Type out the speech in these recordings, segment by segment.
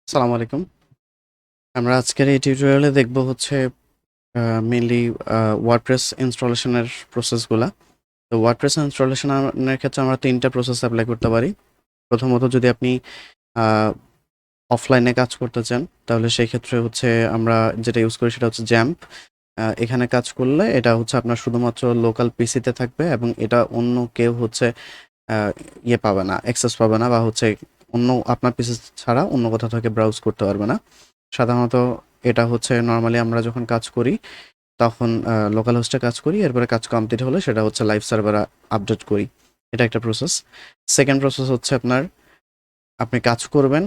আসসালামু আলাইকুম। আমরা আজকের এই টিউটোরিয়ালে দেখব হচ্ছে মেইনলি ওয়ার্ডপ্রেস ইনস্টলেশনের প্রসেসগুলা। তো ওয়ার্ডপ্রেস ইনস্টলেশনের ক্ষেত্রে আমরা ৩ টা প্রসেস এপ্লাই করতে পারি। প্রথমত যদি আপনি অফলাইনে কাজ করতে চান, তাহলে সেই ক্ষেত্রে হচ্ছে আমরা যেটা ইউজ করি সেটা হচ্ছে জ্যাম্প। এখানে কাজ করলে এটা হচ্ছে আপনার শুধুমাত্র লোকাল পিসিতে থাকবে এবং এটা অন্য কেউ হচ্ছে পাবে না, অ্যাক্সেস পাবে না বা হচ্ছে অন্য আপনার পিসি ছাড়া অন্য কোথাও থেকে ব্রাউজ করতে পারবে না। সাধারণত এটা হচ্ছে নরমালি আমরা যখন কাজ করি তখন লোকাল হোস্টে কাজ করি, এরপরে কাজ কমপ্লিট হলে সেটা হচ্ছে লাইভ সার্ভারে আপডেট করি। এটা একটা প্রসেস। সেকেন্ড প্রসেস হচ্ছে আপনি কাজ করবেন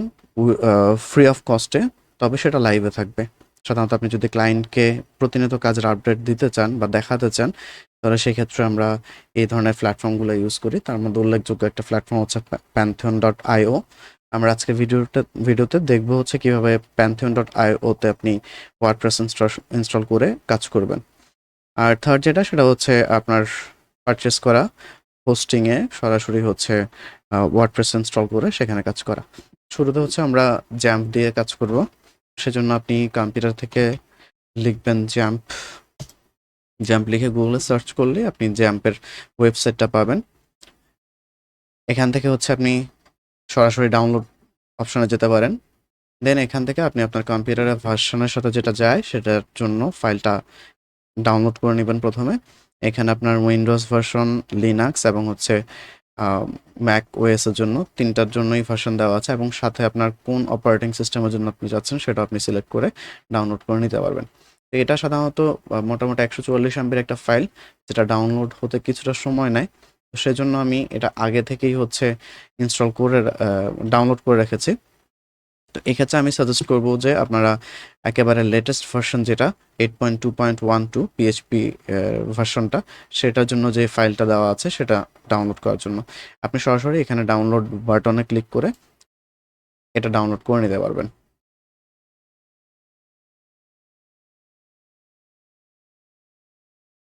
ফ্রি অফ কস্টে, তবে সেটা লাইভে থাকবে। সাধারণত আপনি যদি ক্লায়েন্টকে প্রতিনিয়ত কাজের আপডেট দিতে চান বা দেখাতে চান, তাহলে সেক্ষেত্রে আমরা এই ধরনের প্ল্যাটফর্মগুলো ইউজ করি। তার মধ্যে উল্লেখযোগ্য একটা প্ল্যাটফর্ম হচ্ছে pantheon.io। আমরা আজকে ভিডিওতে দেখব হচ্ছে কিভাবে pantheon.io তে আপনি ওয়ার্ডপ্রেস ইনস্টল করে কাজ করবেন। আর থার্ড যেটা সেটা হচ্ছে আপনার পারচেস করা হোস্টিংয়ে সরাসরি হচ্ছে ওয়ার্ডপ্রেস ইনস্টল করে সেখানে কাজ করা। শুরুতে হচ্ছে আমরা জ্যাম্প দিয়ে কাজ করব। সেজন্য আপনি কম্পিউটার থেকে লিখবেন জ্যাম্প। জ্যাম্প লিখে গুগলে সার্চ করলে আপনি জ্যাম্পের ওয়েবসাইটটা পাবেন। এখান থেকে হচ্ছে আপনি সরাসরি ডাউনলোড অপশনে যেতে পারেন। দেন এখান থেকে আপনি আপনার কম্পিউটারের ভার্সনের সাথে যেটা যায় সেটার জন্য ফাইলটা ডাউনলোড করে নেবেন প্রথমে। এখানে আপনার উইন্ডোজ ভার্সন, লিনাক্স এবং হচ্ছে ম্যাক ওএস এর জন্য ৩টার জন্যই ভার্সন দেওয়া আছে এবং সাথে আপনার কোন অপারেটিং সিস্টেমের জন্য আপনি যাচ্ছেন সেটা আপনি সিলেক্ট করে ডাউনলোড করে নিতে পারবেন। তো এটা সাধারণত মোটামুটি ১৪০ এমবির একটা ফাইল, যেটা ডাউনলোড হতে কিছুটা সময় নেয়। তো সেজন্য আমি এটা আগে থেকেই হচ্ছে ইনস্টল করে ডাউনলোড করে রেখেছি। তো এক্ষেত্রে আমি সাজেস্ট করব যে আপনারা একেবারে লেটেস্ট ভার্সন যেটা 8.2.12 পিএইচপি ভার্সনটা, সেটার জন্য যে ফাইলটা দেওয়া আছে সেটা ডাউনলোড করার জন্য আপনি সরাসরি এখানে ডাউনলোড বাটনে ক্লিক করে এটা ডাউনলোড করে নিতে পারবেন।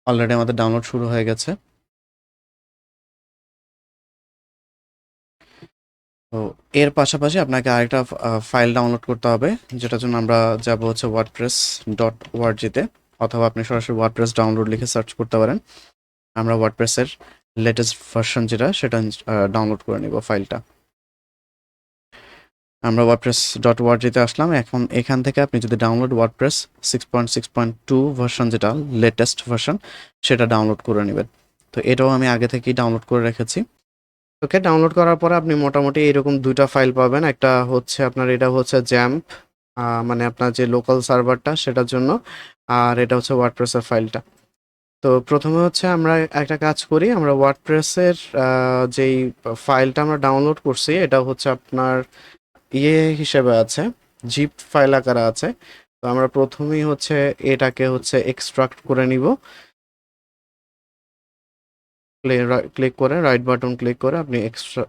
অলরেডি আমাদের ডাউনলোড শুরু হয়ে গেছে। তো এর পাশাপাশি আপনাকে আরেকটা ফাইল ডাউনলোড করতে হবে, যেটার জন্য আমরা যাব হচ্ছে wordpress.org-তে, অথবা আপনি সরাসরি ওয়ার্ডপ্রেস ডাউনলোড লিখে সার্চ করতে পারেন। আমরা ওয়ার্ডপ্রেসের লেটেস্ট ভার্সন যেটা সেটা ডাউনলোড করে নিব ফাইলটা। আমরা wordpress.org-তে আসলাম। এখন এখান থেকে আপনি যদি ডাউনলোড ওয়ার্ডপ্রেস 6.6.2 ভার্সন যেটা লেটেস্ট ভার্সন সেটা ডাউনলোড করে নেবেন। তো এটাও আমি আগে থেকেই ডাউনলোড করে রেখেছি। ওকে, ডাউনলোড করার পরে আপনি মোটামুটি এরকম ২টা ফাইল পাবেন। একটা হচ্ছে আপনার এটা হচ্ছে জ্যাম্প, মানে আপনার যে লোকাল সার্ভারটা সেটার জন্য, আর এটা হচ্ছে ওয়ার্ডপ্রেসের ফাইলটা। তো প্রথমে হচ্ছে আমরা একটা কাজ করি, আমরা ওয়ার্ডপ্রেসের যেই ফাইলটা আমরা ডাউনলোড করছি এটা হচ্ছে আপনার হিসেবে আছে, জিপ ফাইল আকারে আছে। তো আমরা প্রথমেই হচ্ছে এটাকে হচ্ছে এক্সট্রাক্ট করে নিব। ক্লিক করে রাইট বাটন ক্লিক করে আপনি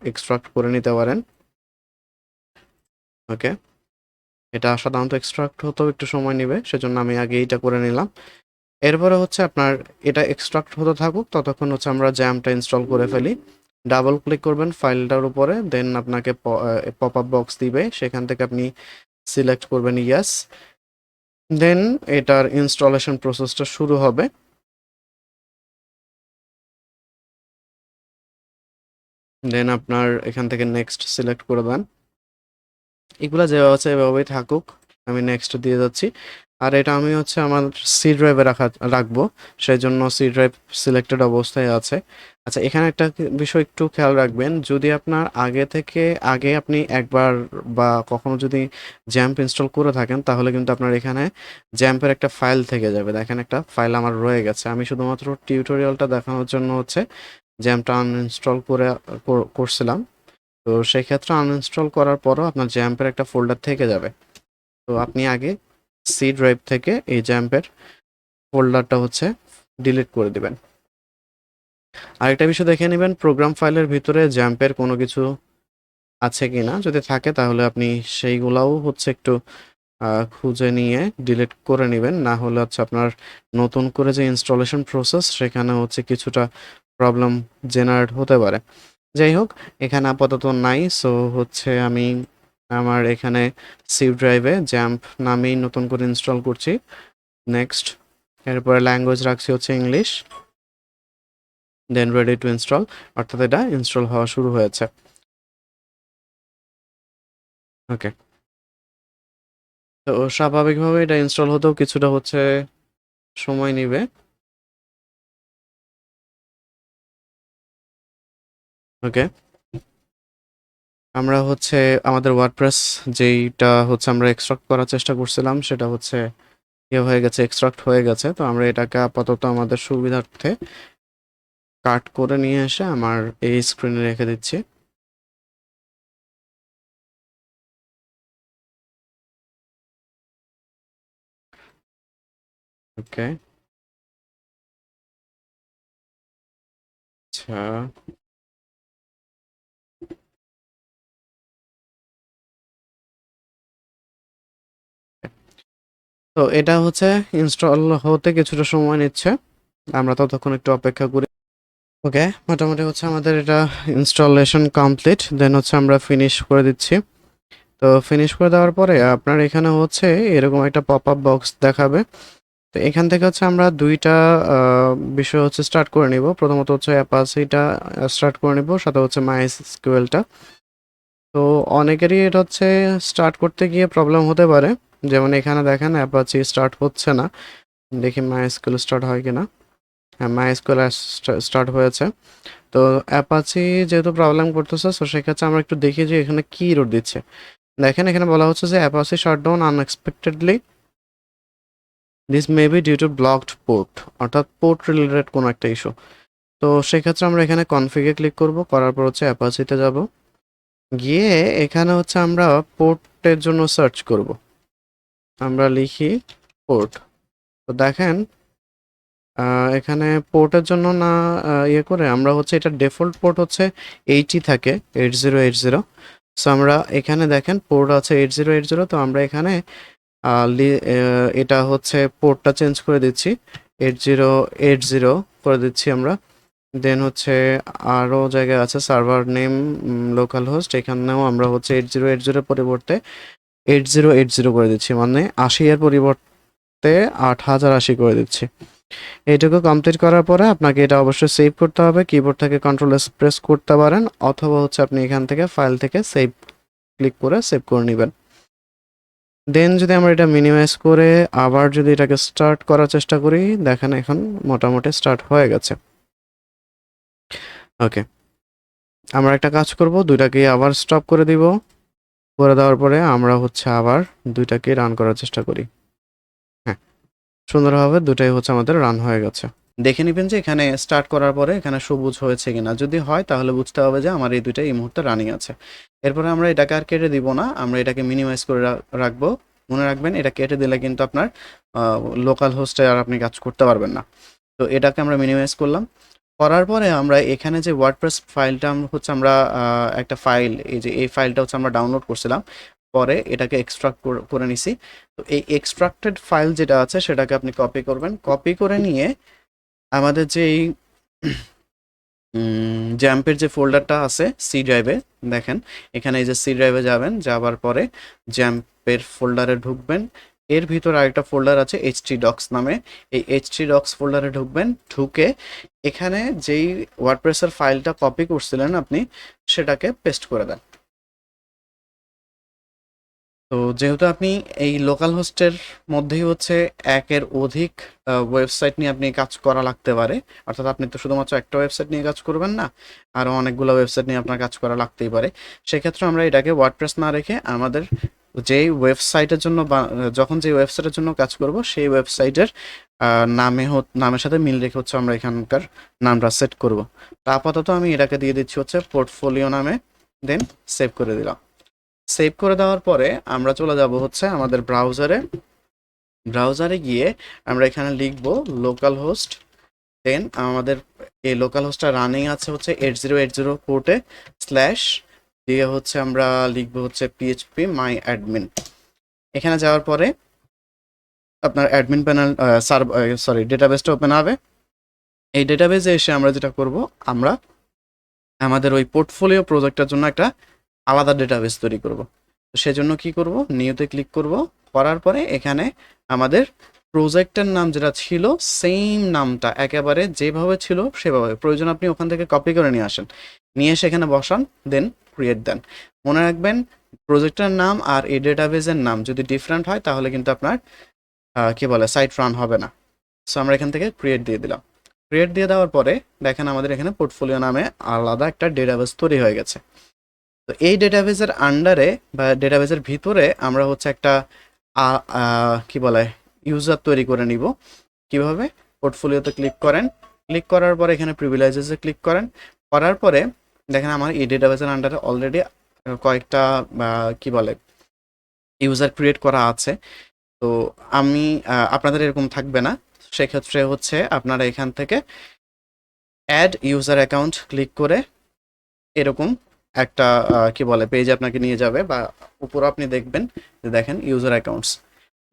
এক্সট্রাক্ট করে নিতে পারেন। ওকে, এটা সাধারণত এক্সট্রাক্ট হতেও একটু সময় নেবে, সেজন্য আমি আগে এইটা করে নিলাম। এরপরে হচ্ছে আপনার এটা এক্সট্রাক্ট হতে থাকুক, ততক্ষণ হচ্ছে আমরা জ্যামটা ইনস্টল করে ফেলি। ডাবল ক্লিক করবেন ফাইলটার উপরে, দেন আপনাকে পপ আপ বক্স দিবে, সেখান থেকে আপনি সিলেক্ট করবেন ইয়াস। দেন এটার ইনস্টলেশন প্রসেসটা শুরু হবে। দেন আপনার এখান থেকে নেক্সট সিলেক্ট করে দেন। এগুলা যেভাবে আছে এভাবেই থাকুক, আমি নেক্সট দিয়ে যাচ্ছি। আর এটা আমি হচ্ছে আমার সি ড্রাইভে রাখবো, সেই জন্য সি ড্রাইভ সিলেক্টেড অবস্থায় আছে। আচ্ছা, এখানে একটা বিষয় একটু খেয়াল রাখবেন, যদি আপনার আগে আপনি একবার বা কখনো যদি জ্যাম্প ইনস্টল করে থাকেন, তাহলে কিন্তু আপনার এখানে জ্যাম্পের একটা ফাইল থেকে যাবে। দেখেন একটা ফাইল আমার রয়ে গেছে, আমি শুধুমাত্র টিউটোরিয়ালটা দেখানোর জন্য হচ্ছে জ্যাম্পটা আনইনস্টল করছিলাম। তো সেক্ষেত্রে আনইনস্টল করার পরও আপনার জ্যাম্পের একটা ফোল্ডার থেকে যাবে। তো আপনি আগে সি ড্রাইভ থেকে এই জ্যাম্পের ফোল্ডারটা হচ্ছে ডিলিট করে দিবেন। আরেকটা বিষয় দেখে নেবেন, প্রোগ্রাম ফাইলের ভিতরে জ্যাম্পের কোনো কিছু আছে কিনা। যদি থাকে তাহলে আপনি সেইগুলাও হচ্ছে একটু খুঁজে নিয়ে ডিলিট করে নেবেন, না হলে হচ্ছে আপনার নতুন করে যে ইনস্টলেশন প্রসেস সেখানে হচ্ছে কিছুটা প্রবলেম জেনারেট হতে পারে। যাই হোক, এখানে আপাতত নাই, সো হচ্ছে আমি আমার এখানে সি ড্রাইভে জ্যাম্প নামেই নতুন করে ইনস্টল করছি। নেক্সট, এরপরে ল্যাঙ্গুয়েজ রাখছি হচ্ছে English, then ready to install, অর্থাৎ এটা ইনস্টল হওয়া শুরু হয়েছে। ওকে, তো স্বাভাবিকভাবে এটা ইনস্টল হতেও কিছুটা হচ্ছে সময় নিবে। ওকে, আমরা হচ্ছে আমাদের ওয়ার্ডপ্রেস যেইটা হচ্ছে আমরা এক্সট্রাক্ট করার চেষ্টা করছিলাম সেটা হচ্ছে হয়ে গেছে, এক্সট্রাক্ট হয়ে গেছে। তো আমরা এটাকে আপাতত আমাদের সুবিধার্থে কাট করে নিয়ে এসে আমার এই স্ক্রিনে রেখে দিচ্ছি। ওকে, আচ্ছা, তো এটা হচ্ছে ইনস্টল হতে কিছুটা সময় নিচ্ছে, আমরা ততক্ষণ একটু অপেক্ষা করি। ওকে, মোটামুটি হচ্ছে আমাদের এটা ইনস্টলেশন কমপ্লিট, দেন হচ্ছে আমরা ফিনিশ করে দিচ্ছি। তো ফিনিশ করে দেওয়ার পরে আপনার এখানে হচ্ছে এরকম একটা পপ আপ বক্স দেখাবে। তো এখান থেকে হচ্ছে আমরা দুইটা বিষয় হচ্ছে স্টার্ট করে নিব। প্রথমত হচ্ছে অ্যাপাচিটা স্টার্ট করে নিব, সাথে হচ্ছে মাইএসকিউএলটা। তো অনেকেরই এটা হচ্ছে স্টার্ট করতে গিয়ে প্রবলেম হতে পারে, যেমন এখানে দেখেন অ্যাপাচি স্টার্ট হচ্ছে না। দেখি মাইএসকিউএল স্টার্ট হয় কিনা। হ্যাঁ, মাইএসকিউএল স্টার্ট হয়েছে। তো অ্যাপাচি যেহেতু প্রবলেম করতেছে, তো সেক্ষেত্রে আমরা একটু দেখি যে এখানে কি এরর দিচ্ছে। দেখেন এখানে বলা হচ্ছে যে Apache shutdown unexpectedly, this may be due to blocked port, অর্থাৎ পোর্ট রিলেটেড কোনো একটা ইস্যু। তো সেক্ষেত্রে আমরা এখানে কনফিগে ক্লিক করব, করার পর হচ্ছে অ্যাপাচিতে যাব, গিয়ে এখানে হচ্ছে আমরা পোর্টের জন্য সার্চ করব। আমরা লিখি পোর্ট। তো দেখেন এখানে পোর্টের জন্য না ইয়ে করে আমরা হচ্ছে এটা ডিফল্ট পোর্ট হচ্ছে 80 থাকে, 8080। সো আমরা এখানে দেখেন পোর্ট আছে 8080। তো আমরা এখানে এটা হচ্ছে পোর্টটা চেঞ্জ করে দিচ্ছি, 8080 করে দিচ্ছি আমরা। দেন হচ্ছে আরও জায়গায় আছে সার্ভার নেম, লোকাল হোস্ট, এখানেও আমরা হচ্ছে 8080 পরিবর্তে 8080 করে দিচ্ছি, মানে 80 এর পরিবর্তে 8080 করে দিচ্ছি। এইটুকু কমপ্লিট করার পরে আপনাকে এটা অবশ্যই সেভ করতে হবে। কিবোর্ড থেকে কন্ট্রোল এস প্রেস করতে পারেন, অথবা হচ্ছে আপনি এখান থেকে ফাইল থেকে সেভ ক্লিক করে সেভ করে নেবেন। দেন যদি আমরা এটা মিনিমাইজ করে আবার যদি এটাকে স্টার্ট করার চেষ্টা করি, দেখেন এখন মোটামুটি স্টার্ট হয়ে গেছে। ওকে, আমরা একটা কাজ করব, দুইটাকে আবার স্টপ করে দিব। করে দেওয়ার পরে আমরা হচ্ছে আবার দুইটাকে রান করার চেষ্টা করি। হ্যাঁ, সুন্দরভাবে দুটাই হচ্ছে আমাদের রান হয়ে গেছে। দেখে নেবেন যে এখানে স্টার্ট করার পরে এখানে সবুজ হয়েছে কিনা। যদি হয় তাহলে বুঝতে হবে যে আমার এই দুইটা এই মুহূর্তে রানিং আছে। এরপরে আমরা এটাকে আর কেটে দিব না, আমরা এটাকে মিনিমাইজ করে রাখবো। মনে রাখবেন এটা কেটে দিলে কিন্তু আপনার লোকাল হোস্টে আর আপনি কাজ করতে পারবেন না। তো এটাকে আমরা মিনিমাইজ করলাম। করার পরে আমরা এখানে যে ওয়ার্ডপ্রেস ফাইলটা হচ্ছে আমরা একটা ফাইল, এই যে এই ফাইলটা হচ্ছে আমরা ডাউনলোড করছিলাম, পরে এটাকে এক্সট্রাক্ট করে নিছি। তো এই এক্সট্রাক্টেড ফাইল যেটা আছে সেটাকে আপনি কপি করবেন, কপি করে নিয়ে আমাদের যে এই জ্যাম্পের যে ফোল্ডারটা আছে সি ড্রাইভে, দেখেন এখানে এই যে সি ড্রাইভে যাবেন, যাবার পরে জ্যাম্পের ফোল্ডারে ঢুকবেন। এর ভিতর আরেকটা ফোল্ডার আছে এইচটি ডক্স নামে, এই এইচটি ডক্স ফোল্ডারে ঢুকবেন। ঢুকে এখানে যেই ওয়ার্ডপ্রেসের ফাইলটা কপি করছিলেন আপনি, সেটাকে পেস্ট করে দেন। তো যেহেতু আপনি এই লোকাল হোস্টের মধ্যেই হচ্ছে একের অধিক ওয়েবসাইট নিয়ে আপনি কাজ করা লাগতে পারে, অর্থাৎ আপনি তো শুধুমাত্র একটা ওয়েবসাইট নিয়ে কাজ করবেন না, আরও অনেকগুলো ওয়েবসাইট নিয়ে আপনার কাজ করা লাগতেই পারে। সেক্ষেত্রে আমরা এটাকে ওয়ার্ডপ্রেস না রেখে আমাদের যেই ওয়েবসাইটের জন্য বা যখন যে ওয়েবসাইটের জন্য কাজ করব সেই ওয়েবসাইটের নামের সাথে মিল রেখে হচ্ছে আমরা এখানকার নামটা সেট করব। তা আপাতত আমি এটাকে দিয়ে দিচ্ছি হচ্ছে পোর্টফোলিও নামে, দেন সেভ করে দিলাম। সেভ করে দেওয়ার পরে আমরা চলে যাব হচ্ছে আমাদের ব্রাউজারে গিয়ে আমরা এখানে লিখব লোকাল হোস্ট, দেন আমাদের এই লোকাল হোস্টটা রানিং আছে হচ্ছে 8080 পোর্টে স্ল্যাশ দিয়ে হচ্ছে আমরা লিখব হচ্ছে পিএইচপি মাই অ্যাডমিন। এখানে যাওয়ার পরে আপনার অ্যাডমিন প্যানেল ডেটাবেসটা ওপেন হবে। এই ডেটাবেসে এসে আমরা যেটা করব, আমরা আমাদের ওই পোর্টফোলিও প্রজেক্টের জন্য একটা আলাদা ডেটাবেস তৈরি করব। তো সেজন্য কি করব, নিউতে ক্লিক করব, করার পরে এখানে আমাদের প্রজেক্টের নাম যেটা ছিল সেম নামটা একেবারে যেভাবে ছিল সেভাবে, প্রয়োজন আপনি ওখান থেকে কপি করে নিয়ে আসেন, নিয়ে এসে এখানে বসান, দেন ক্রিয়েট দেন। মনে রাখবেন প্রজেক্টের নাম আর এই ডেটাবেজের নাম যদি ডিফারেন্ট হয় তাহলে কিন্তু আপনার কি বলে সাইট রান হবে না। সো আমরা এখান থেকে ক্রিয়েট দিয়ে দিলাম। ক্রিয়েট দিয়ে দেওয়ার পরে দেখেন আমাদের এখানে পোর্টফোলিও নামে আলাদা একটা ডেটাবেস তৈরি হয়ে গেছে। তো এই ডেটাবেসের আন্ডারে বা ডেটাবেসের ভিতরে আমরা হচ্ছে একটা কি বলে ইউজার তৈরি করে নিব। কিভাবে, পোর্টফোলিওতে ক্লিক করেন, ক্লিক করার পরে এখানে প্রিভিলেজেসে ক্লিক করেন, করার পরে দেখেন আমার এই ডেটাবেসের আন্ডারে অলরেডি কয়েকটা কি বলে ইউজার ক্রিয়েট করা আছে। তো আমি আপনাদের এরকম থাকবে না, সেক্ষেত্রে হচ্ছে আপনারা এখান থেকে অ্যাড ইউজার অ্যাকাউন্ট ক্লিক করে এরকম একটা কি বলে পেজ আপনাকে নিয়ে যাবে, বা উপরে আপনি দেখবেন যে দেখেন ইউজার অ্যাকাউন্টস,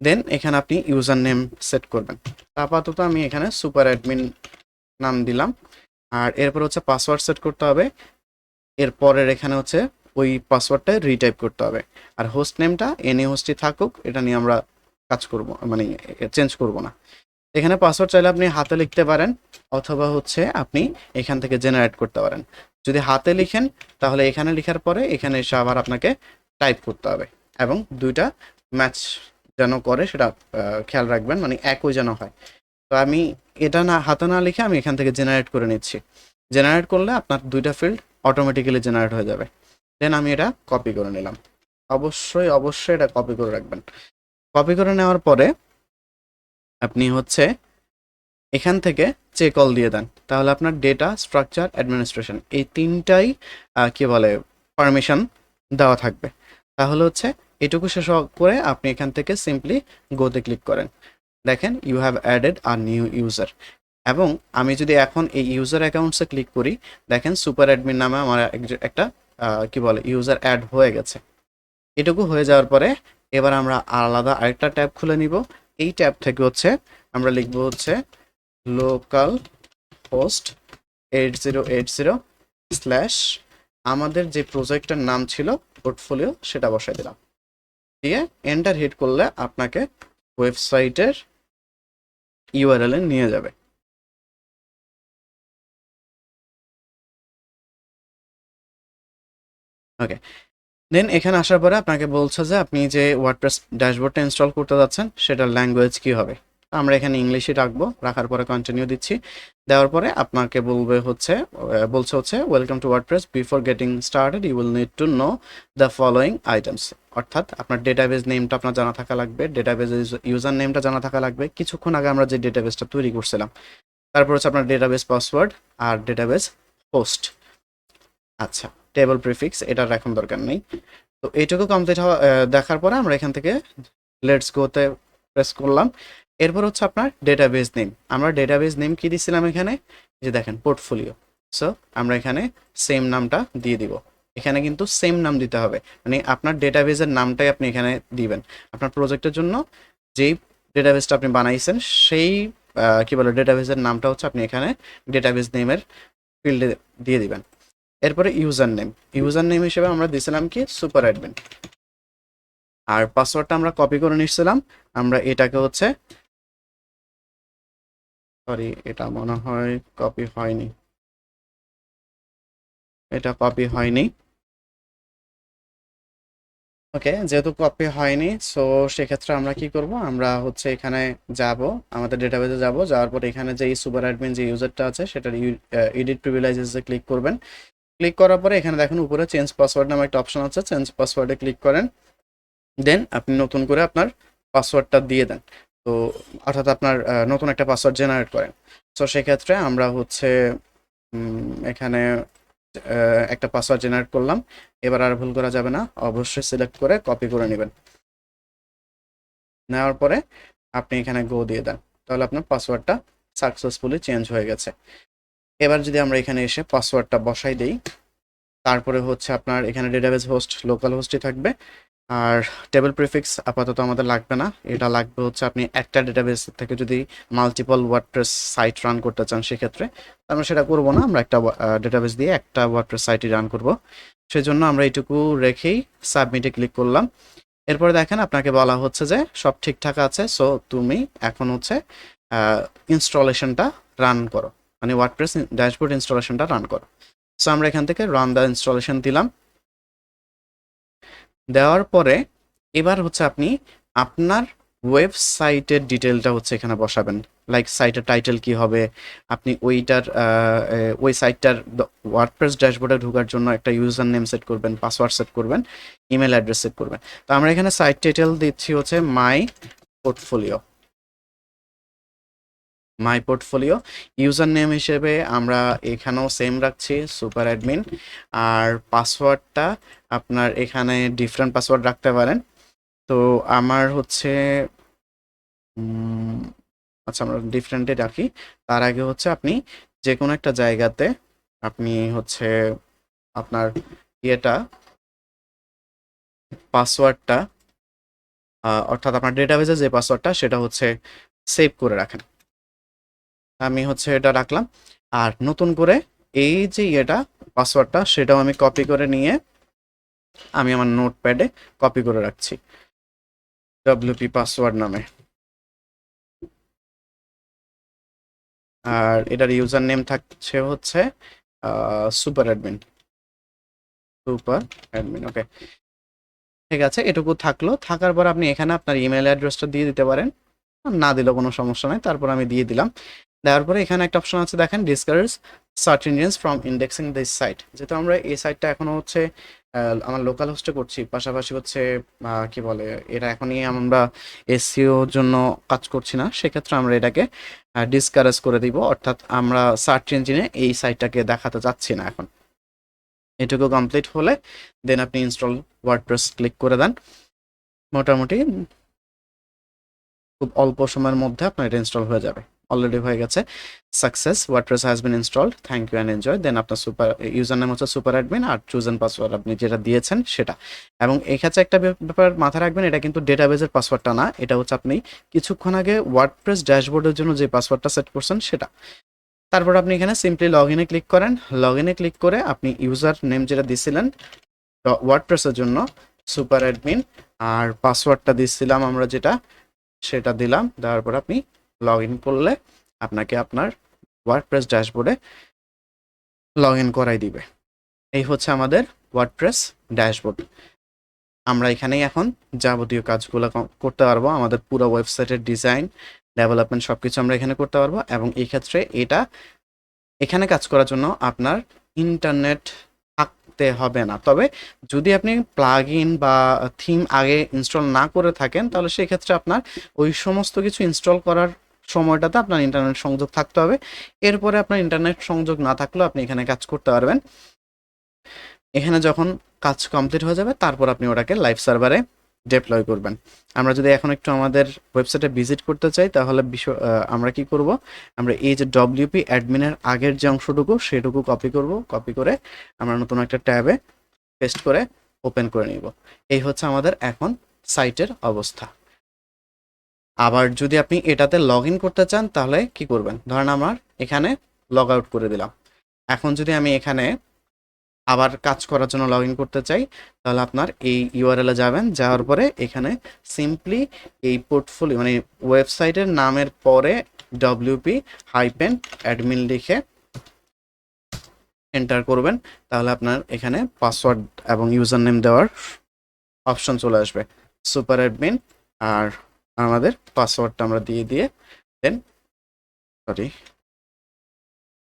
দেন এখানে আপনি ইউজার নেম সেট করবেন। আপাতত আমি এখানে সুপার অ্যাডমিন নাম দিলাম, আর এরপর হচ্ছে পাসওয়ার্ড সেট করতে হবে, এরপরের এখানে হচ্ছে ওই পাসওয়ার্ডটা রিটাইপ করতে হবে। আর হোস্ট নেমটা এনি হোস্টই থাকুক, এটা নিয়ে আমরা কাজ করব, মানে চেঞ্জ করব না। এখানে পাসওয়ার্ড চাইলে আপনি হাতে লিখতে পারেন, অথবা হচ্ছে আপনি এখান থেকে জেনারেট করতে পারেন। যদি হাতে লিখেন তাহলে এখানে লেখার পরে এখানে এসে আবার আপনাকে টাইপ করতে হবে, এবং দুইটা ম্যাচ যেন করে সেটা খেয়াল রাখবেন, মানে একই যেন হয়। তো আমি এটা না হাতে না লিখে আমি এখান থেকে জেনারেট করে নিচ্ছি। জেনারেট করলে আপনার দুইটা ফিল্ড অটোমেটিক্যালি জেনারেট হয়ে যাবে। দেন আমি এটা কপি করে নিলাম। অবশ্যই অবশ্যই এটা কপি করে রাখবেন। কপি করে নেওয়ার পরে আপনি হচ্ছে এখান থেকে চেক অল দিয়ে দেন, তাহলে আপনার ডেটা স্ট্রাকচার অ্যাডমিনিস্ট্রেশন এই তিনটাই কি বলে পারমিশন দেওয়া থাকবে। তাহলে হচ্ছে এটুকু শেষ করে আপনি এখান থেকে সিম্পলি গোতে ক্লিক করেন, দেখেন you have added a new user. এবং আমি যদি এখন এই ইউজার অ্যাকাউন্টসে ক্লিক করি, দেখেন সুপার অ্যাডমিন নামে আমার একটা কি বলে ইউজার অ্যাড হয়ে গেছে। এটুকু হয়ে যাওয়ার পরে এবার আমরা আলাদা আরেকটা ট্যাব খুলে নিব। এই ট্যাব থেকে হচ্ছে আমরা লিখব হচ্ছে লোকাল হোস্ট 8080 স্ল্যাশ আমাদের যে প্রজেক্টের নাম ছিল পোর্টফোলিও সেটা বসাই দিলাম, দিয়ে এন্টার হিট করলে আপনাকে ওয়েবসাইটের ইউআরএল এ নিয়ে যাবে। ওকে, দেন এখানে আসার পরে আপনাকে বলছে যে আপনি যে ওয়ার্ডপ্রেস ড্যাশবোর্ডটা ইনস্টল করতে যাচ্ছেন সেটার ল্যাঙ্গুয়েজ কি হবে। আমরা এখানে ইংলিশে রাখবো, রাখার পরে কন্টিনিউ দিচ্ছি। দেওয়ার পরে আপনাকে বলছে হচ্ছে welcome to WordPress, before getting started you will need to know the following items. অর্থাৎ আপনার ডেটাবেস নেমটা আপনার জানা থাকা লাগবে, ডেটাবেস ইউজার নেমটা জানা থাকা লাগবে, কিছুক্ষণ আগে আমরা যে ডেটাবেসটা তৈরি করছিলাম। তারপর হচ্ছে আপনার ডেটাবেস পাসওয়ার্ড আর ডেটাবেস হোস্ট। আচ্ছা, টেবল প্রিফিক্স এটার এখন দরকার নেই। তো এইটুকু কমপ্লিট হওয়া দেখার পরে আমরা এখান থেকে লেটস গোতে প্রেস করলাম। এরপর হচ্ছে আপনার ডেটাবেস নেম, আমরা ডেটাবেস নেম কি দিছিলাম এখানে, যে দেখেন পোর্টফোলিও। সো আমরা এখানে সেম নামটা দিয়ে দিব। এখানে কিন্তু সেম নাম দিতে হবে, মানে আপনার ডেটাবেসের নামটাই আপনি এখানে দিবেন। আপনার প্রজেক্টের জন্য যেই ডেটাবেসটা আপনি বানাইছেন সেই কি বলে ডেটাবেসের নামটা হচ্ছে আপনি এখানে ডেটাবেস নেমের ফিল্ডে দিয়ে দিবেন। এরপরে ইউজার নেম হিসেবে আমরা দিয়েছিলাম কি সুপার অ্যাডমিন, আর পাসওয়ার্ডটা আমরা কপি করে নিচ্ছিলাম। আমরা এটাকে হচ্ছে সরি এটা মনে হয় কপি হয়নি, এটা কপি হয়নি। ওকে, যেহেতু কপি হয়নি সো সেক্ষেত্রে আমরা কি করব, আমরা হচ্ছে এখানে যাব, আমাদের ডেটাবেসে যাব, যাওয়ার পর এখানে যে সুপার অ্যাডমিন যে ইউজারটা আছে সেটার এডিট প্রিভিলেজেসে ক্লিক করবেন। ক্লিক করার পরে এখানে দেখুন উপরে চেঞ্জ পাসওয়ার্ড নামে একটা অপশন আছে, চেঞ্জ পাসওয়ার্ডে ক্লিক করেন। দেন আপনি নতুন করে আপনার পাসওয়ার্ডটা দিয়ে দেন। তো অর্থাৎ আপনার নতুন একটা পাসওয়ার্ড জেনারেট করেন। সো সেক্ষেত্রে আমরা হচ্ছে এখানে একটা পাসওয়ার্ড জেনারেট করলাম। এবার আর ভুল করা যাবে না, অবশ্যই সিলেক্ট করে কপি করে নেবেন। নেওয়ার পরে আপনি এখানে গো দিয়ে দেন, তাহলে আপনার পাসওয়ার্ডটা সাকসেসফুলি চেঞ্জ হয়ে গেছে। এবার যদি আমরা এখানে এসে পাসওয়ার্ডটা বসাই দেই, তারপরে হচ্ছে আপনার এখানে ডেটাবেস হোস্ট লোকাল হোস্টই থাকবে, আর টেবিল প্রিফিক্স আপাতত আমাদের লাগবে না। এটা লাগবে হচ্ছে আপনি একটা ডেটাবেস থেকে যদি মাল্টিপল ওয়ার্ডপ্রেস সাইট রান করতে চান সেক্ষেত্রে। আমরা সেটা করব না, আমরা একটা ডেটাবেস দিয়ে একটা ওয়ার্ডপ্রেস সাইটই রান করব। সেজন্য আমরা এইটুকু রেখেই সাবমিটে ক্লিক করলাম। এরপরে দেখেন আপনাকে বলা হচ্ছে যে সব ঠিকঠাক আছে, সো তুমি এখন হচ্ছে ইনস্টলেশনটা রান করো, মানে ওয়ার্ডপ্রেস ড্যাশবোর্ড ইনস্টলেশনটা রান করো। সো আমরা এখান থেকে রান দ্য ইনস্টলেশন দিলাম। দেওয়ার পরে এবার হচ্ছে আপনি আপনার ওয়েবসাইটের ডিটেলটা হচ্ছে এখানে বসাবেন, লাইক সাইটের টাইটেল কি হবে, আপনি ওই সাইটটার ওয়ার্ডপ্রেস ড্যাশবোর্ডে ঢোকার জন্য একটা ইউজার নেম সেট করবেন, পাসওয়ার্ড সেট করবেন, ইমেল অ্যাড্রেস সেট করবেন। তো আমরা এখানে সাইট টাইটেল দিচ্ছি হচ্ছে মাই পোর্টফোলিও। ইউজার নেম হিসেবে আমরা এখানেও সেম রাখছি, সুপার অ্যাডমিন। আর পাসওয়ার্ডটা আপনার এখানে ডিফারেন্ট পাসওয়ার্ড রাখতে পারেন। তো আমার হচ্ছে আচ্ছা, আমরা ডিফারেন্টে রাখি। তার আগে হচ্ছে আপনি যে কোনো একটা জায়গাতে আপনি হচ্ছে আপনার ইয়েটা পাসওয়ার্ডটা অর্থাৎ আপনার ডেটাবেজে যে পাসওয়ার্ডটা সেটা হচ্ছে সেভ করে রাখেন। আমি হচ্ছে এটা রাখলাম। আর নতুন করে এই যে পাসওয়ার্ডটা সেটাও আমি কপি করে নিয়ে আমি আমার নোটপ্যাডে কপি করে রাখছি WP পাসওয়ার্ড নামে। আর এটার ইউজার নেম থাকছে হচ্ছে সুপার অ্যাডমিন। ওকে, ঠিক আছে, এটুকু থাকলো। থাকার পর আপনি এখানে আপনার ইমেল অ্যাড্রেসটা দিয়ে দিতে পারেন, না দিলেও কোনো সমস্যা নাই। তারপর আমি দিয়ে দিলাম। দেওয়ার পরে এখানে একটা অপশন আছে দেখেন, discourage search engines from indexing this site. যেহেতু আমরা এই সাইটটা এখনো হচ্ছে আমার লোকাল হোস্টে করছি, পাশাপাশি হচ্ছে কি বলে এটা এখনই আমরা এসইওর জন্য কাজ করছি না, সেক্ষেত্রে আমরা এটাকে ডিসকারেজ করে দিব, অর্থাৎ আমরা সার্চ ইঞ্জিনে এই সাইটটাকে দেখাতে যাচ্ছি না এখন। এটুকু কমপ্লিট হলে দেন আপনি ইনস্টল ওয়ার্ডপ্রেস ক্লিক করে দেন। মোটামুটি খুব অল্প সময়ের মধ্যে আপনার এটা ইনস্টল হয়ে যাবে। অলরেডি হয়ে গেছে, success, WordPress has been installed, thank you and enjoy. Then আপনার ইউজার নেম হচ্ছে সুপার অ্যাডমিন আর চুজেন পাসওয়ার্ড আপনি যেটা দিয়েছেন সেটা। এবং এই ক্ষেত্রে একটা ব্যাপার মাথায় রাখবেন, এটা কিন্তু ডেটাবেজের পাসওয়ার্ডটা না, এটা হচ্ছে আপনি কিছুক্ষণ আগে ওয়ার্ডপ্রেস ড্যাশবোর্ডের জন্য যে পাসওয়ার্ডটা সেট করছেন সেটা। তারপর আপনি এখানে সিম্পলি লগ ইনে ক্লিক করেন। লগ ইনে ক্লিক করে আপনি ইউজার নেম যেটা দিছিলেন ওয়ার্ডপ্রেসের জন্য সুপার অ্যাডমিন, আর পাসওয়ার্ডটা দিচ্ছিলাম আমরা যেটা সেটা দিলাম। দেওয়ার পর আপনি লগ ইন করলে আপনাকে আপনার ওয়ার্ডপ্রেস ড্যাশবোর্ডে লগ ইন করাই দিবে। এই হচ্ছে আমাদের ওয়ার্ডপ্রেস ড্যাশবোর্ড। আমরা এখানেই এখন যাবতীয় কাজগুলো করতে পারবো, আমাদের পুরো ওয়েবসাইটের ডিজাইন, ডেভেলপমেন্ট সব কিছু আমরা এখানে করতে পারবো। এবং এই ক্ষেত্রে এখানে কাজ করার জন্য আপনার ইন্টারনেট থাকতে হবে না। তবে যদি আপনি প্লাগ ইন বা থিম আগে ইনস্টল না করে থাকেন, তাহলে সেই ক্ষেত্রে আপনার ওই সমস্ত কিছু ইনস্টল করার সময়টাতে আপনার ইন্টারনেট সংযোগ থাকতে হবে। এরপরে আপনার ইন্টারনেট সংযোগ না থাকলেও আপনি এখানে কাজ করতে পারবেন। এখানে যখন কাজ কমপ্লিট হয়ে যাবে তারপর আপনি ওটাকে লাইভ সার্ভারে ডিপ্লয় করবেন। আমরা যদি এখন একটু আমাদের ওয়েবসাইটে ভিজিট করতে চাই, তাহলে আমরা কি করব, আমরা এই যে WP অ্যাডমিনের আগের যে অংশটুকু সেটুকু কপি করব, কপি করে আমরা নতুন একটা ট্যাবে পেস্ট করে ওপেন করে নিব। এই হচ্ছে আমাদের এখন সাইটের অবস্থা। আবার যদি আপনি এটাতে লগ ইন করতে চান তাহলে কি করবেন, ধরেন আমার এখানে লগ আউট করে দিলাম। এখন যদি আমি এখানে আবার কাজ করার জন্য লগ ইন করতে চাই, তাহলে আপনার এই ইউআরএলে যাবেন, যাওয়ার পরে এখানে সিম্পলি এই পোর্টফোলিও মানে ওয়েবসাইটের নামের পরে WP-admin লিখে এন্টার করবেন। তাহলে আপনার এখানে পাসওয়ার্ড এবং ইউজার নেম দেওয়ার অপশন চলে আসবে, সুপার অ্যাডমিন। আর আমাদের পাসওয়ার্ডটা আমরা দিয়ে দেন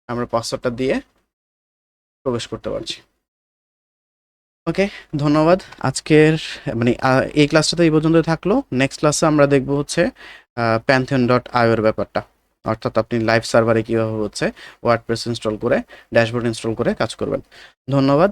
আমরা পাসওয়ার্ডটা দিয়ে প্রবেশ করতে পারছি। ওকে, ধন্যবাদ। আজকের মানে এই ক্লাসটা তো এই পর্যন্ত থাকলো। নেক্সট ক্লাসে আমরা দেখব হচ্ছে Pantheon.io এর ব্যাপারটা, অর্থাৎ আপনি লাইভ সার্ভারে কীভাবে হচ্ছে ওয়ার্ডপ্রেস ইনস্টল করে ড্যাশবোর্ড ইনস্টল করে কাজ করবেন। ধন্যবাদ।